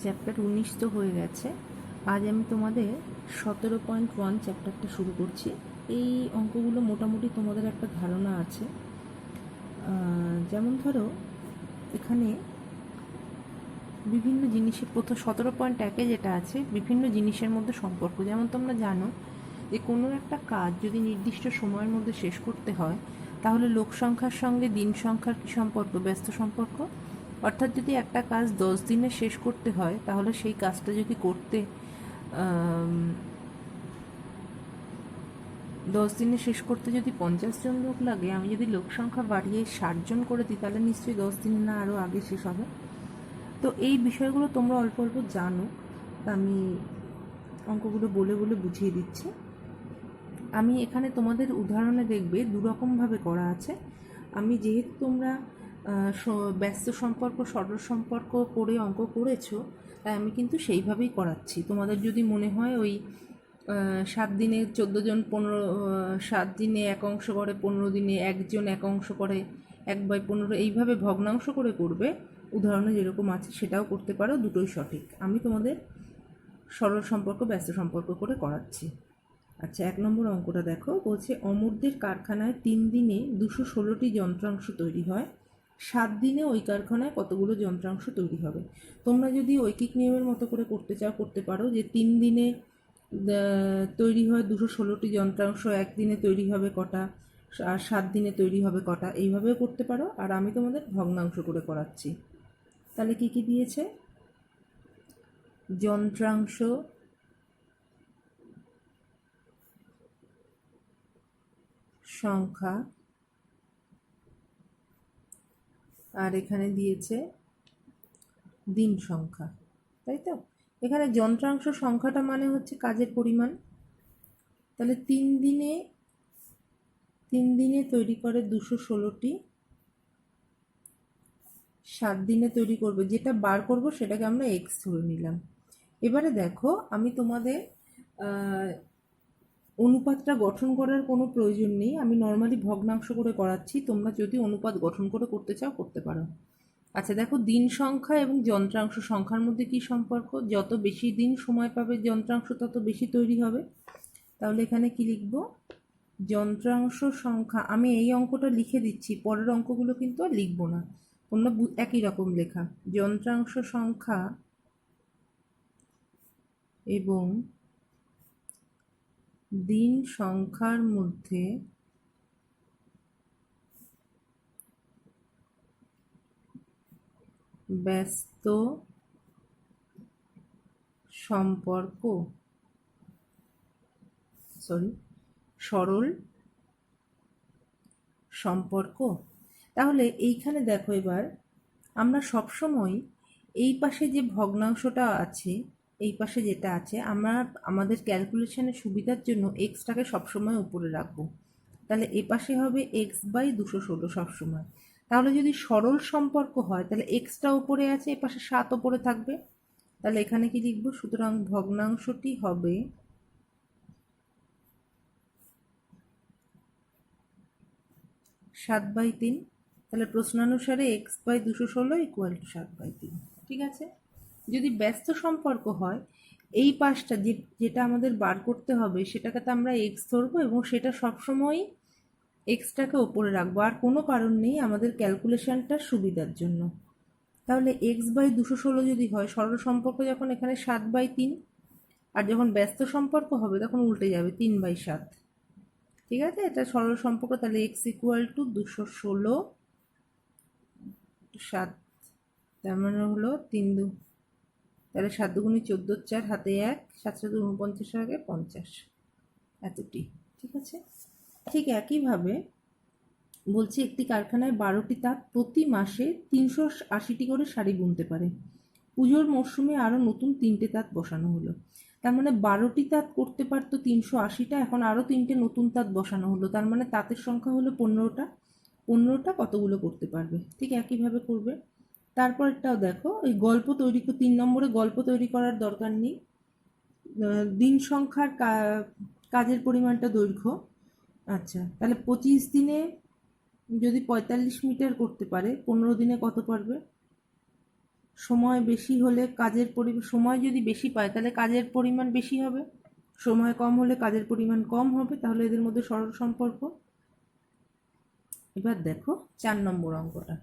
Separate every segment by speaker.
Speaker 1: Chapter 19 তো হয়ে গেছে। আজ আমি তোমাদের 17.1 চ্যাপ্টারটা শুরু করছি। এই অঙ্কগুলো মোটামুটি তোমাদের একটা ধারণা আছে। যেমন ধরো এখানে বিভিন্ন জিনিসের প্রথম 17.1-এ যেটা আছে বিভিন্ন জিনিসের মধ্যে সম্পর্ক। যেমন তোমরা জানো যে কোনো একটা কাজ যদি নির্দিষ্ট সময়ের মধ্যে শেষ করতে হয় তাহলে লোক সংখ্যার সঙ্গে দিন সংখ্যার কী সম্পর্ক? ব্যস্ত সম্পর্ক। অর্থাৎ যদি একটা কাজ 10 দিনে শেষ করতে হয় তাহলে সেই কাজটা যদি করতে 10 দিনে শেষ করতে যদি 50 জন লোক লাগে, আমি যদি লোক সংখ্যা বাড়িয়ে 60 জন করে দিই তাহলে নিশ্চয়ই 10 দিনে না আরও আগে শেষ হবে। তো এই বিষয়গুলো তোমরা অল্প অল্প জানো, আমি অঙ্কগুলো বলে বলে বুঝিয়ে দিচ্ছি। আমি এখানে তোমাদের উদাহরণে দেখবে দুরকমভাবে করা আছে। আমি যেহেতু তোমরা ব্যস্ত সম্পর্ক সরল সম্পর্ক করে অঙ্ক করেছো, তাই আমি কিন্তু সেইভাবেই করাচ্ছি। তোমাদের যদি মনে হয় ওই 7 দিনে 14 জন 7 দিনে এক অংশ করে, 15 দিনে একজন এক অংশ করে, 1/15 এইভাবে ভগ্নাংশ করে করবে, উদাহরণে যেরকম আছে সেটাও করতে পারো, দুটোই সঠিক। আমি তোমাদের সরল সম্পর্ক ব্যস্ত সম্পর্ক করে করাচ্ছি। আচ্ছা, 1 নম্বর অঙ্কটা দেখো, বলছে অমরদের কারখানায় 3 দিনে 216টি যন্ত্রাংশ তৈরি হয়, 7 দিনে ওই কারখানায় কতগুলো যন্ত্রাংশ তৈরি হবে? তোমরা যদি ঐকিক নিয়মের মতো করে করতে চাও করতে পারো, যে 3 দিনে তৈরি হয় 216টি যন্ত্রাংশ, 1 দিনে তৈরি হবে কটা, আর 7 দিনে তৈরি হবে কটা, এইভাবেও করতে পারো। আর আমি তোমাদের ভগ্নাংশ করে করাচ্ছি। তাহলে কি কি দিয়েছে? যন্ত্রাংশ সংখ্যা, আর এখানে দিয়েছে দিন সংখ্যা, তাই তো? এখানে যন্ত্রাংশ সংখ্যাটা মানে হচ্ছে কাজের পরিমাণ। তাহলে 3 দিনে তৈরি করে 216টি, 7 দিনে তৈরি করবে, যেটা বার করব সেটাকে আমরা এক্স ধরে নিলাম। এবারে দেখো, আমি তোমাদের অনুপাতটা গঠন করার কোনো প্রয়োজন নেই, আমি নর্মালি ভগ্নাংশ করে করাচ্ছি। তোমরা যদি অনুপাত গঠন করে করতে চাও করতে পারো। আচ্ছা দেখো, দিন সংখ্যা এবং যন্ত্রাংশ সংখ্যার মধ্যে কি সম্পর্ক? যত বেশি দিন সময় পাবে যন্ত্রাংশ তত বেশি তৈরি হবে। তাহলে এখানে কি লিখব? যন্ত্রাংশ সংখ্যা, আমি এই অঙ্কটা লিখে দিচ্ছি, পরের অঙ্কগুলো কিন্তু আর লিখবো না, তোমরা একই রকম লেখা। যন্ত্রাংশ সংখ্যা এবং দিন সংখ্যার মধ্যে ব্যস্ত সম্পর্ক, সরল সম্পর্ক। তাহলে এইখানে দেখো, এবার আমরা সবসময় এই পাশে যে ভগ্নাংশটা আছে, এই পাশে যেটা আছে, আমরা আমাদের ক্যালকুলেশনের সুবিধার জন্য এক্সটাকে সবসময় উপরে রাখবো। তাহলে এ পাশে হবে x/216 সবসময়। তাহলে যদি সরল সম্পর্ক হয় তাহলে এক্সটা উপরে আছে, এ পাশে 7 উপরে থাকবে। তাহলে এখানে কি লিখবো? সুতরাং ভগ্নাংশটি হবে 7/3। তাহলে প্রশ্নানুসারে x/216 = 7/3। ঠিক আছে? যদি ব্যস্ত সম্পর্ক হয়, এই পাশটা যেটা আমাদের বার করতে হবে সেটাকে তো আমরা এক্স ধরবো এবং সেটা সবসময় এক্সটাকে ওপরে রাখবো, আর কোনো কারণ নেই, আমাদের ক্যালকুলেশনটার সুবিধার জন্য। তাহলে x/216 যদি হয়, সরল সম্পর্ক যখন এখানে 7/3, আর যখন ব্যস্ত সম্পর্ক হবে তখন উল্টে যাবে, 3/7। ঠিক আছে, এটা সরল সম্পর্ক। তাহলে x = 216, 7, তার মানে হলো 3 তাহলে 7 দুগুণে 14, 4 হাতে 1, 7 7 49 আগে 50, এতটি। ঠিক আছে, ঠিক একইভাবে বলছি একটি কারখানায় 12টি তাঁত প্রতি মাসে 380টি করে শাড়ি বুনতে পারে। পুজোর মরশুমে আরও নতুন 3টে তাঁত বসানো হলো। তার মানে 12টি তাঁত করতে পারতো 380টা, এখন আরও 3টে নতুন তাঁত বসানো হলো, তার মানে তাঁতের সংখ্যা হলো 15টা। 15টা কতগুলো করতে পারবে? ঠিক একইভাবে করবে। তারপরটাও দেখো, এই গল্প তৈরি, 3 নম্বরে গল্প তৈরি করার দরকার নেই। দিন সংখ্যার কাজের পরিমাণটা দৈর্ঘ্য। আচ্ছা, তাহলে 25 দিনে যদি 45 মিটার করতে পারে, 15 দিনে কত পারবে? সময় বেশি হলে সময় যদি বেশি পায় তাহলে কাজের পরিমাণ বেশি হবে, সময় কম হলে কাজের পরিমাণ কম হবে, তাহলে এদের মধ্যে সরল সম্পর্ক। এবার দেখো 4 নম্বর অঙ্কটা।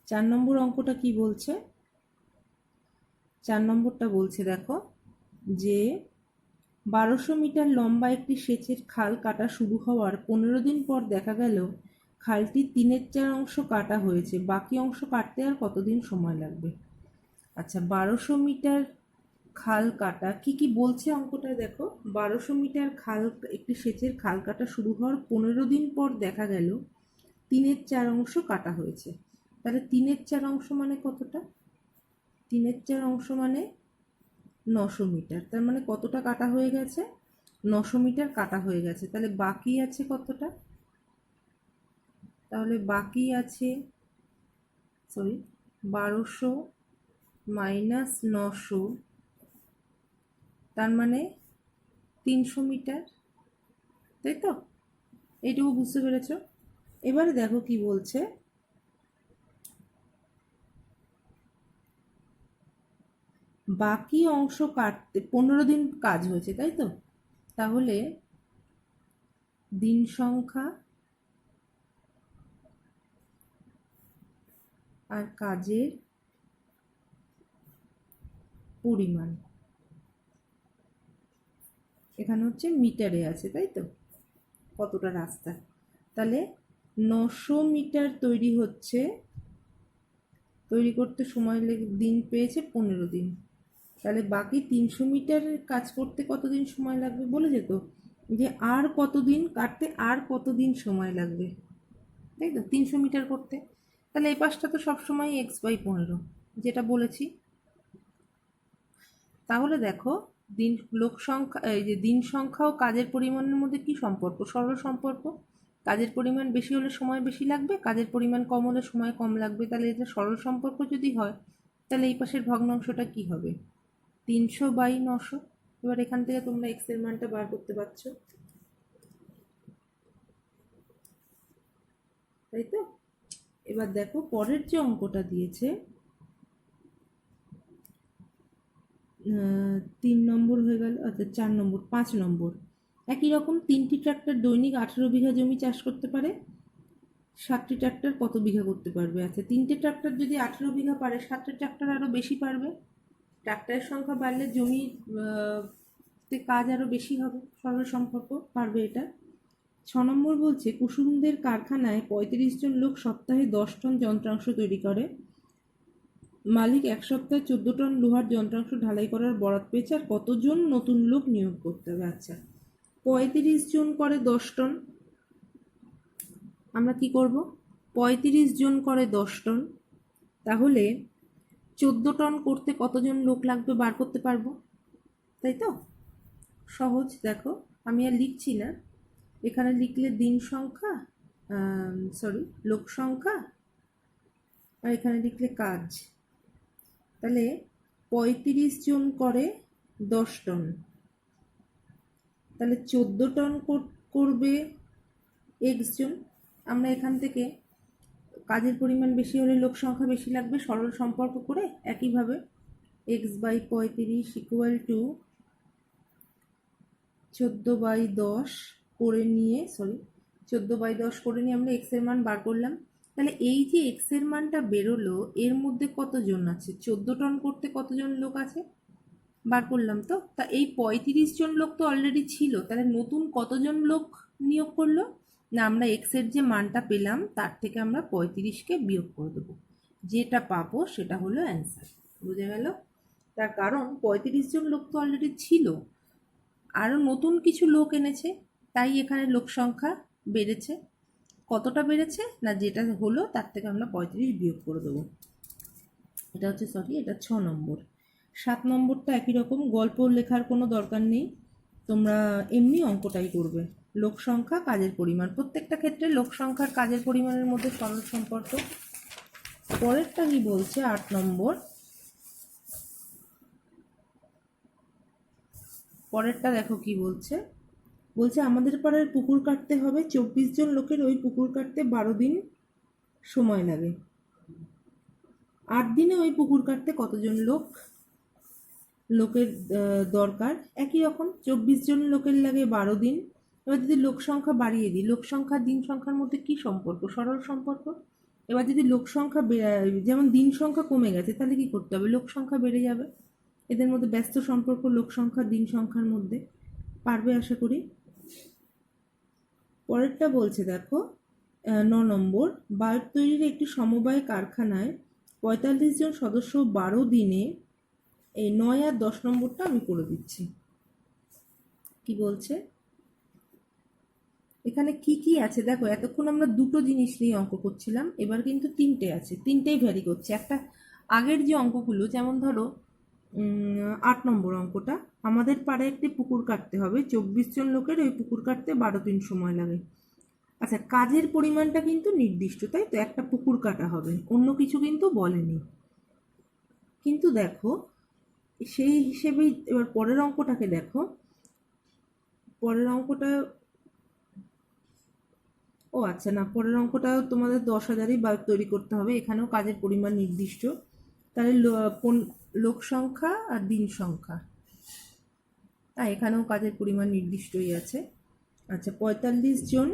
Speaker 1: 4 নম্বর অঙ্কটা কি বলছে? 4 নম্বরটা বলছে দেখো যে 1200 মিটার লম্বা একটি সেচের খাল কাটা শুরু হওয়ার 15 দিন পর দেখা গেল খালটি 3/4 অংশ কাটা হয়েছে, বাকি অংশ কাটতে আর কতদিন সময় লাগবে? আচ্ছা, 1200 মিটার খাল কাটা কি কি বলছে অঙ্কটা দেখো। 1200 মিটার খাল, একটি সেচের খাল কাটা শুরু হওয়ার 15 দিন পর দেখা গেল 3/4 অংশ কাটা হয়েছে। তাহলে 3/4 অংশ মানে কতটা? 3/4 অংশ মানে 900 মিটার। তার মানে কতটা কাটা হয়ে গেছে? 900 মিটার কাটা হয়ে গেছে। তাহলে বাকি আছে কতটা? তাহলে বাকি আছে 1200 মাইনাস 900, তার মানে 300 মিটার, তাই তো? এইটুকু বুঝতে পেরেছ? এবারে দেখো কি বলছে, বাকি অংশ কাটতে 15 দিন কাজ হয়েছে, তাই তো? তাহলে দিন সংখ্যা আর কাজের পরিমাণ এখানে হচ্ছে মিটারে আছে, তাই তো? কতটা রাস্তা, তাহলে 900 মিটার তৈরি হচ্ছে, তৈরি করতে সময় দিন পেয়েছে 15 দিন। তাহলে বাকি 300 মিটারের কাজ করতে কতদিন সময় লাগবে বলে যেত যে আর কতদিন কাটতে আর কতদিন সময় লাগবে, তাই তো? 300 মিটার করতে। তাহলে এই পাশটা তো সবসময় x/15 যেটা বলেছি। তাহলে দেখো লোক সংখ্যা, এই যে দিন সংখ্যা ও কাজের পরিমাণের মধ্যে কি সম্পর্ক? সরল সম্পর্ক। কাজের পরিমাণ বেশি হলে সময় বেশি লাগবে, কাজের পরিমাণ কম হলে সময় কম লাগবে। তাহলে এটা সরল সম্পর্ক যদি হয়, তাহলে এই পাশের ভগ্নাংশটা কি হবে? 300/900। এবার এখান থেকে তোমরা x এর মানটা বার করতে পারছো, তাই তো? এবার দেখো পরের যে অঙ্কটা দিয়েছে, 3 নম্বর হয়ে গেল, আচ্ছা 4 নম্বর, 5 নম্বর। একই রকম 3টি ট্রাক্টর দৈনিক 18 বিঘা জমি চাষ করতে পারে, 7টি ট্রাক্টর কত বিঘা করতে পারবে? আচ্ছা, 3টে ট্রাক্টর যদি 18 বিঘা পারে, 7টে ট্রাক্টর আরও বেশি পারবে। ট্রাক্টরের সংখ্যা বাড়লে জমি তে কাজ আরও বেশি হবে, সরল সম্পর্ক, পারবে এটা। 6 নম্বর বলছে কুসুমদের কারখানায় 35 জন লোক সপ্তাহে 10 টন যন্ত্রাংশ তৈরি করে, মালিক এক সপ্তাহে 14 টন লোহার যন্ত্রাংশ ঢালাই করার বরাত পেয়েছে, আর কতজন নতুন লোক নিয়োগ করতে হবে? আচ্ছা, 35 জন করে 10 টন, আমরা কি করব? 35 জন করে 10 টন, তাহলে 14 টন করতে কতজন লোক লাগবে বার করতে পারবো, তাই তো? সহজ। দেখো আমি আর লিখছি না, এখানে লিখলে দিন সংখ্যা, লোক সংখ্যা, আর এখানে লিখলে কাজ। তাহলে 35 জন করে 10 টন, তাহলে 14 টন করবে x জন। আমরা এখান থেকে কাজের পরিমাণ বেশি হলে লোক সংখ্যা বেশি লাগবে, সরল সম্পর্ক করে একইভাবে x/35 ইকুয়াল টু 14/10 করে নিয়ে 14/10 করে নিয়ে আমরা x এর মান বার করলাম। তাহলে এই যে x এর মানটা বেরোলো, এর মধ্যে কতজন আছে? 14 টন করতে কতজন লোক আছে বার করলাম তো। তা এই 35 জন লোক তো অলরেডি ছিল, তাহলে নতুন কতজন লোক নিয়োগ করলো না? আমরা x এর যে মানটা পেলাম তার থেকে আমরা 35কে বিয়োগ করে দেবো, যেটা পাবো সেটা হলো অ্যান্সার। বুঝে গেল? তার কারণ 35 জন লোক তো অলরেডি ছিল, আরও নতুন কিছু লোক এনেছে, তাই এখানে লোক সংখ্যা বেড়েছে। কতটা বেড়েছে না, যেটা হলো তার থেকে আমরা 35 বিয়োগ করে দেবো। এটা হচ্ছে এটা 6 নম্বর। 7 নম্বরটা একই রকম, গল্প লেখার কোনো দরকার নেই, তোমরা এমনি অঙ্কটাই করবে। লোক সংখ্যা কাজের পরিমাণ, প্রত্যেকটা ক্ষেত্রে লোক সংখ্যার কাজের পরিমাণের মধ্যে সরল সম্পর্ক। পরেরটা কি বলছে? 8 নম্বর। পরেরটা দেখো কি বলছে। বলছে আমাদের পাড়ার পুকুর কাটতে হবে, 24 জন লোকের ওই পুকুর কাটতে 12 দিন সময় লাগে। 8 দিনে ওই পুকুর কাটতে কতজন লোকের দরকার? একই রকম 24 জন লোকের লাগে 12 দিন। এবার যদি লোক সংখ্যা বাড়িয়ে দিই, লোক সংখ্যা দিন সংখ্যার মধ্যে কি সম্পর্ক? সরল সম্পর্ক। এবার যদি লোক সংখ্যা যেমন দিন সংখ্যা কমে গেছে, তাহলে কি করতে হবে? লোক সংখ্যা বেড়ে যাবে। এদের মধ্যে ব্যস্ত সম্পর্ক লোক সংখ্যা দিন সংখ্যার মধ্যে। পারবে আশা করি। পরেরটা বলছে দেখো, 9 নম্বর, বাল্ব তৈরির একটি সমবায় কারখানায় 45 জন সদস্য 12 দিনে, এই 9 আর 10 নম্বরটা আমি করে দিচ্ছি। কি বলছে এখানে? কি কি আছে দেখো, এতক্ষণ আমরা দুটো জিনিস নিয়ে অঙ্ক করছিলাম, এবার কিন্তু তিনটে আছে, তিনটেই ভ্যারি করছে। একটা আগের যে অঙ্কগুলো, যেমন ধরো 8 নম্বর অঙ্কটা, আমাদের পাড়ায় একটি পুকুর কাটতে হবে, 24 জন লোকের ওই পুকুর কাটতে 12 দিন সময় লাগে। আচ্ছা, কাজের পরিমাণটা কিন্তু নির্দিষ্ট, তাই তো? একটা পুকুর কাটা হবে, অন্য কিছু কিন্তু বলেনি। কিন্তু দেখো সেই হিসেবেই এবার পরের অঙ্কটাকে দেখো। পরের অঙ্কটা, ও আচ্ছা না, পরের অঙ্কটা তোমাদের 10,000ই বাল্ব তৈরি করতে হবে, এখানেও কাজের পরিমাণ নির্দিষ্ট। তাহলে লোক সংখ্যা আর দিন সংখ্যা, এখানেও কাজের পরিমাণ নির্দিষ্টই আছে। আচ্ছা, 45 জন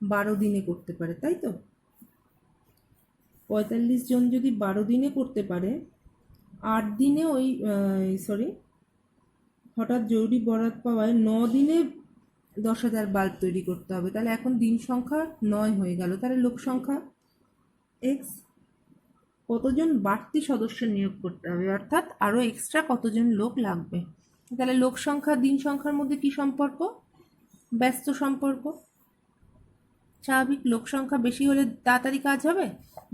Speaker 1: 12 দিনে করতে পারে, তাই তো? 45 জন যদি 12 দিনে করতে পারে, 8 দিনে ওই হঠাৎ জরুরি বরাত পাওয়ায় 9 দিনে 10,000 বাল্ব তৈরি করতে হবে। তাহলে এখন দিন সংখ্যা 9 হয়ে গেল। তাহলে লোক সংখ্যা এক্স, কতজন বাড়তি সদস্য নিয়োগ করতে হবে, অর্থাৎ আরো এক্সট্রা কতজন লোক লাগবে। তাহলে লোক সংখ্যা দিন সংখ্যার মধ্যে কি সম্পর্ক? ব্যস্ত সম্পর্ক। স্বাভাবিক, লোক সংখ্যা বেশি হলে তাড়াতাড়ি কাজ হবে,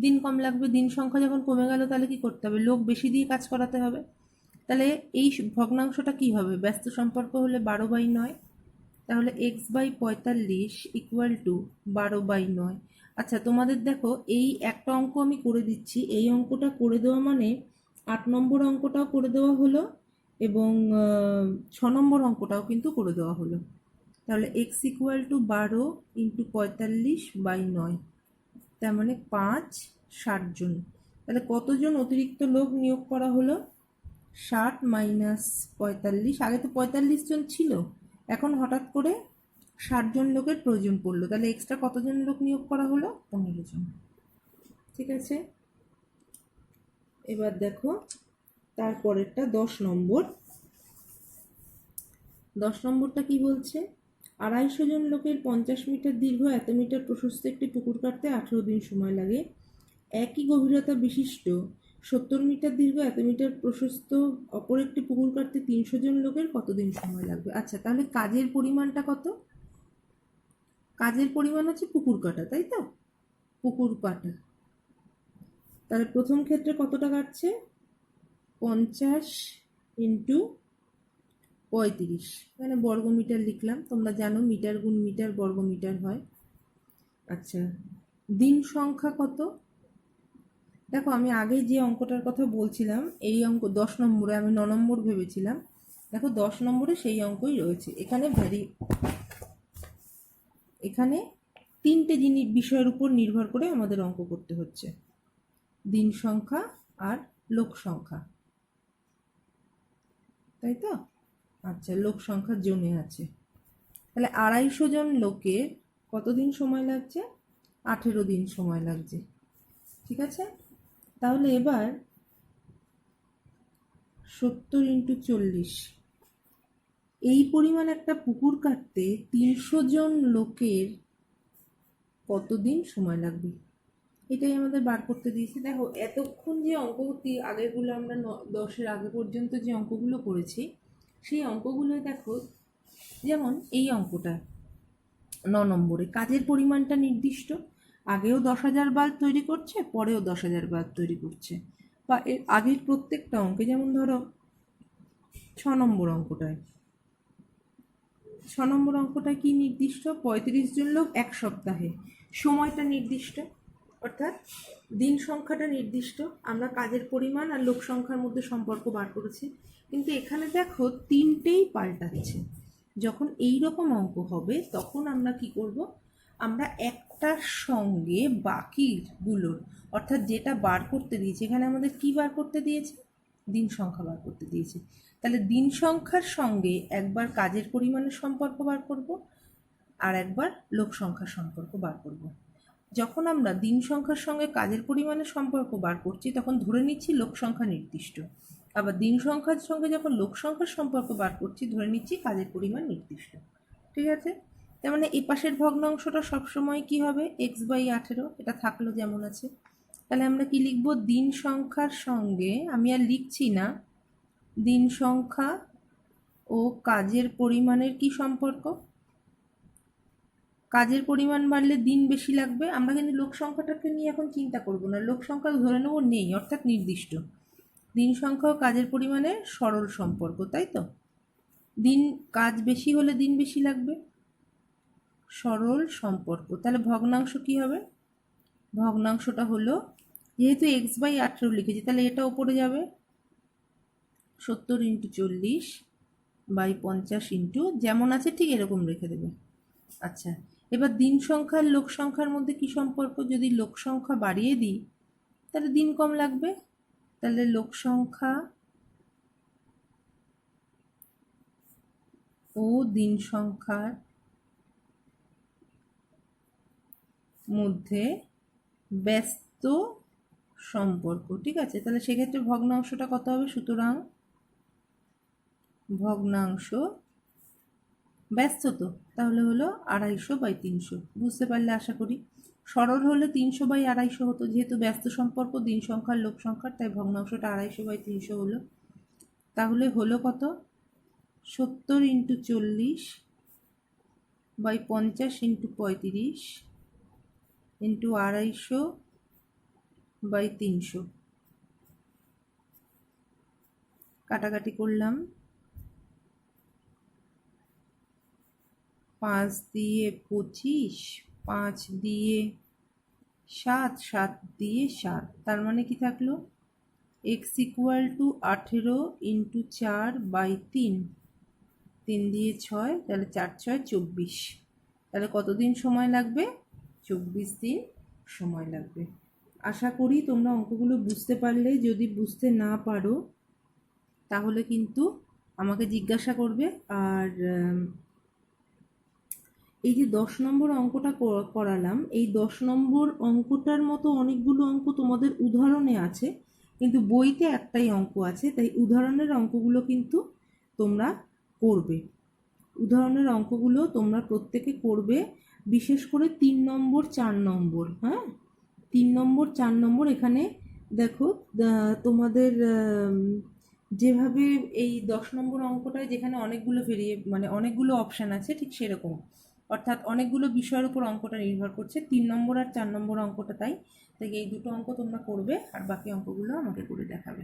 Speaker 1: দিন কম লাগবে। দিন সংখ্যা যখন কমে গেল, তাহলে কি করতে হবে? লোক বেশি দিয়ে কাজ করাতে হবে। তাহলে এই ভগ্নাংশটা কি হবে? ব্যস্ত সম্পর্ক হলে 12/9। তাহলে x/45 ইকুয়াল টু 12/9। আচ্ছা, তোমাদের দেখো এই একটা অঙ্ক আমি করে দিচ্ছি, এই অঙ্কটা করে দেওয়া মানে 8 নম্বর অঙ্কটাও করে দেওয়া হলো, এবং 6 নম্বর অঙ্কটাও কিন্তু করে দেওয়া হলো। তাহলে x ইকুয়াল টু 12 ইন্টু 45/9, তার মানে 60 জন। তাহলে কতজন অতিরিক্ত লোক নিয়োগ করা হলো? 60 মাইনাস 45, আগে তো 45 জন ছিল, এখন হঠাৎ করে 60 জন লোকের প্রয়োজন পড়লো, তাহলে এক্সট্রা কতজন লোক নিয়োগ করা হলো? 15 জন। ঠিক আছে, এবার দেখো তারপরেরটা 10 নম্বর। 10 নম্বরটা কি বলছে? 250 জন লোকের 50 মিটার দীর্ঘ, এত মিটার প্রশস্ত একটি পুকুর কাটতে 18 দিন সময় লাগে। একই গভীরতা বিশিষ্ট 70 মিটার দীর্ঘ, এত মিটার প্রশস্ত অপর একটি পুকুর কাটতে 300 জন লোকের কতদিন সময় লাগবে? আচ্ছা, তাহলে কাজের পরিমাণটা কত? কাজের পরিমাণ হচ্ছে পুকুর কাটা, তাই তো? পুকুর কাটা। তাহলে প্রথম ক্ষেত্রে কতটা কাটছে? 50 ইন্টু 35, মানে বর্গ মিটার লিখলাম, তোমরা জানো মিটার গুণ মিটার বর্গ মিটার হয়। আচ্ছা, দিন সংখ্যা কত? দেখো আমি আগে যে অঙ্কটার কথা বলছিলাম, এই অঙ্ক 10 নম্বরে, আমি 9 নম্বর ভেবেছিলাম, দেখো 10 নম্বরে সেই অঙ্কই রয়েছে। এখানে তিনটে বিষয়ের উপর নির্ভর করে আমাদের অঙ্ক করতে হচ্ছে, দিন সংখ্যা আর লোক সংখ্যা, তাই তো? আচ্ছা, লোক সংখ্যা জনে আছে। তাহলে 250 জন লোকের কতদিন সময় লাগছে? 18 দিন সময় লাগছে। ঠিক আছে, তাহলে এবার 70 ইন্টু 40, এই পরিমাণ একটা পুকুর কাটতে 300 জন লোকের কতদিন সময় লাগবে, এটাই আমাদের বার করতে দিয়েছে। দেখো এতক্ষণ যে অঙ্কগুলি আগেরগুলো আমরা 10-এর আগে পর্যন্ত যে অঙ্কগুলো করেছি, সেই অঙ্কগুলো দেখো, যেমন এই অঙ্কটা 9 নম্বরে কাজের পরিমাণটা নির্দিষ্ট, আগেও 10,000 বাল্ব তৈরি করছে, পরেও 10,000 বাল্ব তৈরি করছে। বা এর আগের প্রত্যেকটা অঙ্কে, যেমন ধরো 6 নম্বর অঙ্কটায়, 6 নম্বর অঙ্কটায় কি নির্দিষ্ট? 35 জন লোক 1 সপ্তাহে, সময়টা নির্দিষ্ট, অর্থাৎ দিন সংখ্যাটা নির্দিষ্ট। আমরা কাজের পরিমাণ আর লোক সংখ্যার মধ্যে সম্পর্ক বার করেছি, কিন্তু এখানে দেখো তিনটেই পাল্টাচ্ছে। যখন এই রকম অঙ্ক হবে, তখন আমরা কি করব? আমরা এক একটার সঙ্গে বাকিগুলোর, অর্থাৎ যেটা বার করতে দিয়েছে, এখানে আমাদের কি বার করতে দিয়েছে, দিন সংখ্যা বার করতে দিয়েছে। তাহলে দিন সংখ্যার সঙ্গে একবার কাজের পরিমাণের সম্পর্ক বার করব, আর একবার লোক সংখ্যার সম্পর্ক বার করব। যখন আমরা দিন সংখ্যার সঙ্গে কাজের পরিমাণের সম্পর্ক বার করছি তখন ধরে নিচ্ছি লোক সংখ্যা নির্দিষ্ট, আবার দিন সংখ্যার সঙ্গে যখন লোক সংখ্যার সম্পর্ক বার করছি ধরে নিচ্ছি কাজের পরিমাণ নির্দিষ্ট। ঠিক আছে, তার মানে এই পাশের ভগ্নাংশটা সবসময় কি হবে, x/18, এটা থাকলো যেমন আছে। তাহলে আমরা কি লিখব, দিন সংখ্যার সঙ্গে, আমি আর লিখছি না, দিন সংখ্যা ও কাজের পরিমাণের কি সম্পর্ক, কাজের পরিমাণ বাড়লে দিন বেশি লাগবে। আমরা কিন্তু লোক সংখ্যাটাকে নিয়ে এখন চিন্তা করব না, লোক সংখ্যা ধরে নেব নেই, অর্থাৎ নির্দিষ্ট। দিন সংখ্যা ও কাজের পরিমাণের সরল সম্পর্ক, তাই তো, দিন কাজ বেশি হলে দিন বেশি লাগবে, সরল সম্পর্ক। তাহলে ভগ্নাংশ কি হবে, ভগ্নাংশটা হলো, যেহেতু x/18 লিখেছি তাহলে এটা উপরে যাবে, 70 × 40/50 যেমন আছে ঠিক এরকম রেখে দেবে। আচ্ছা, এবার দিন সংখ্যা আর লোক সংখ্যার মধ্যে কি সম্পর্ক, যদি লোক সংখ্যা বাড়িয়ে দিই তাহলে দিন কম লাগবে, তাহলে লোক সংখ্যা ও দিন সংখ্যার মধ্যে ব্যস্ত সম্পর্ক। ঠিক আছে, তাহলে সেক্ষেত্রে ভগ্নাংশটা কত হবে, সুতরাং ভগ্নাংশ ব্যস্ত, তো তাহলে হলো 250/300। বুঝতে পারলে আশা করি। সরল হলে 300/250 হতো, যেহেতু ব্যস্ত সম্পর্ক দিন সংখ্যার লোক সংখ্যার, তাই ভগ্নাংশটা 250/300 হলো। তাহলে হলো কত, 70 × 40/50 × 35 × 250/300। কাটাকাটি করলাম, 5 দিয়ে 25, 5 দিয়ে 7, 7 দিয়ে 7, তার মানে কি থাকলো, x = 18 × 4/3, 3 দিয়ে 6, তাহলে 4 × 6 = 24। তাহলে কতদিন সময় লাগবে, 24 দিন সময় লাগবে। আশা করি তোমরা অঙ্কগুলো বুঝতে পারলে, যদি বুঝতে না পারো তাহলে কিন্তু আমাকে জিজ্ঞাসা করবে। আর এই যে 10 নম্বর অঙ্কটা করালাম, এই 10 নম্বর অঙ্কটার মতো অনেকগুলো অঙ্ক তোমাদের উদাহরণে আছে, কিন্তু বইতে একটাই অঙ্ক আছে, তাই উদাহরণের অঙ্কগুলো কিন্তু তোমরা করবে, উদাহরণের অঙ্কগুলো তোমরা প্রত্যেকে করবে, বিশেষ করে 3 নম্বর 4 নম্বর। হ্যাঁ, 3 নম্বর 4 নম্বর এখানে দেখো, তোমাদের যেভাবে এই 10 নম্বর অঙ্কটায় যেখানে অনেকগুলো মানে অনেকগুলো অপশান আছে, ঠিক সেরকম, অর্থাৎ অনেকগুলো বিষয়ের উপর অঙ্কটা নির্ভর করছে, 3 নম্বর আর 4 নম্বর অঙ্কটা তাই তাই এই দুটো অঙ্ক তোমরা করবে, আর বাকি অঙ্কগুলো আমাকে করে দেখাবে।